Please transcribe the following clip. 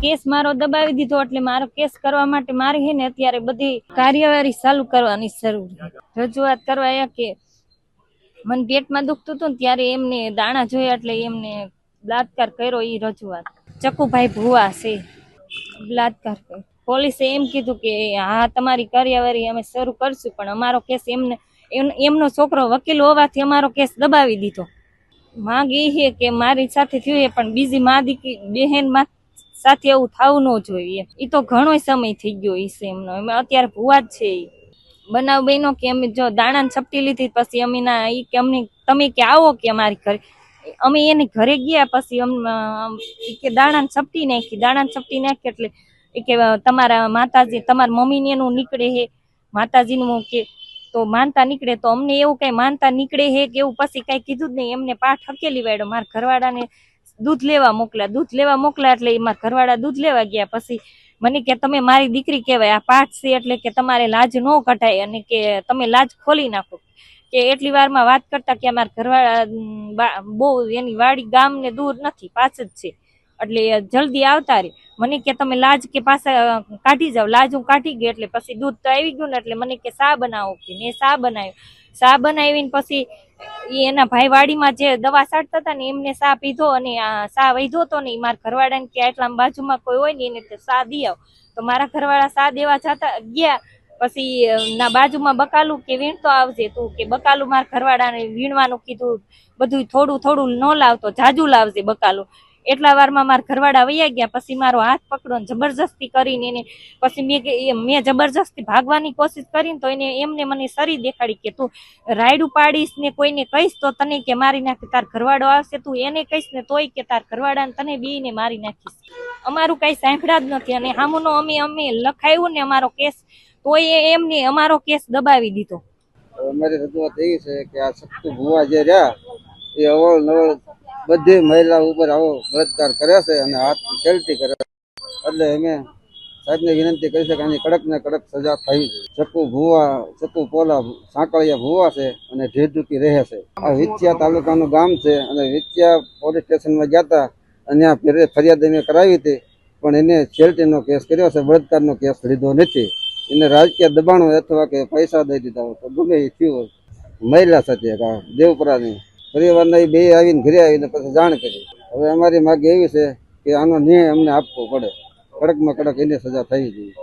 Case મારો દબાવી દીધો એટલે મારો કેસ કરવા માટે મારે હે ને અત્યારે બધી કાર્યવાહી ચાલુ કરવાની જરૂર છે। રજૂઆત કરવા આવ્યા કે મને પેટમાં દુખતું હતું ને ત્યારે એમને દાણા જોયા એટલે એમને બલાત્કાર કર્યો। એ રજૂઆત ચકુભાઈ ભુવા છે બલાત્કાર કર્યો। પોલીસે એમ કીધું કે હા તમારી કાર્યવાહી અમે શરૂ કરશું, પણ અમારો કેસ એમનો છોકરો વકીલ હોવાથી અમારો કેસ દબાવી દીધો। માંગ એ છે કે મારી સાથે થયું છે પણ બીજી મા દીકરી બહેન સાથે એવું થવું ન જોઈએ। એ તો ઘણો સમય થઈ ગયો છે એમનો, અત્યારે ભુવા જ છે। બનાવ બહેનો કે અમે જો દાણા છપટી લીધી પછી અમે ના ઈ કે અમને તમે કે આવો કે અમારી ઘરે, અમે એની ઘરે ગયા પછી કે દાણા છપટી નાખી એટલે એ કે તમારા માતાજી તમારા મમ્મીને એનું નીકળે હે માતાજીનું કે તો માનતા નીકળે, તો અમને એવું કઈ માનતા નીકળે હે કે એવું પછી કઈ કીધું જ નહીં। એમને પાઠ હકેલી વાળ્યો, મારા ઘરવાળાને દૂધ લેવા મોકલ્યા એટલે મારા ઘરવાળા દૂધ લેવા ગયા। પછી મને કે તમે મારી દીકરી કહેવાય, આ પાઠ છે એટલે કે તમારે લાજ ન કઢાય અને કે તમે લાજ ખોલી નાખો। કે એટલી વારમાં વાત કરતા કે અમારા ઘરવાળા બહુ એની વાડી ગામ ને દૂર નથી, પાછ જ છે એટલે જલ્દી આવતા રહે। મને કે તમે લાજ કે પાછા કાઢી જાવ, લાજ હું કાઢી ગઈ એટલે પછી દૂધ તો આવી ગયું ને એટલે મને કે શા બનાવો કે મેં શા બનાવીને પછી એના ભાઈ વાડીમાં જે દવા છાંટતા હતા ને એમને શા પીધો અને શા વૈધો હતો ને મારા ઘરવાળાને કે આટલા બાજુમાં કોઈ હોય ને એને શા દી આવ, તો મારા ઘરવાળા શા દેવા જતા ગયા। પછી ના બાજુમાં બકાલું કે વીણતો આવજે તું, કે બકાલું મારા ઘરવાળાને વીણવાનું કીધું, બધું થોડું થોડું ન લાવતો જાજુ લાવજે બકાલું। એટલા વારમાં મારા ઘરવાળા વૈયા ગયા। પછી મારો હાથ પકડો જબરજસ્તી કરીને એને પછી મેં જબરજસ્તી ભાગવાની કોશિશ કરીને તો એમને મને શરી દેખાડી કે તું રાયડું પાડીશ ને કોઈને કહીશ તો તને કે મારી નાખી, તાર ઘરવાળો આવશે તું એને કહીશ ને તોય કે તાર ઘરવાળાને તને બીને મારી નાખીશ। અમારું કઈ સાંભળ્યા જ નથી અને સામુનો અમે લખાયું ને અમારો કેસ તોય એમને અમારો કેસ દબાવી દીધો। અમારી રજૂઆત એવી છે કે આ ચકુ ભુવા જે રહ્યા એ અવળ નવળ બધી મહિલા ઉપર આવો બળાત્કાર કરે છે અને હાથ ખેલતી કરે છે, એટલે અમે સાહેબને વિનંતી કરી છે કે આની કડક ને કડક સજા થવી જોઈએ। ચકુ પોલા સાંકળિયા ભુવા છે અને ઢેઢુકી રહે છે। આ વિછિયા તાલુકાનું ગામ છે અને વિછિયા પોલીસ સ્ટેશનમાં ગયા હતા અને ત્યાં ફરિયાદ અમે કરાવી હતી, પણ એને છેલ્ટીનો કેસ કર્યો છે, બળાત્કારનો કેસ લીધો નથી। એને રાજકીય દબાણો અથવા કે પૈસા દઈ દીધા હોય તો ગમે એ થયું હોય। મહિલા સાથે દેવપરાની પરિવારના બે આવીને ઘરે આવીને પછી જાણ કરી। હવે અમારી માગ એવી છે કે આનો ન્યાય અમને આપવો પડે, કડકમાં કડક એની સજા થવી જોઈએ।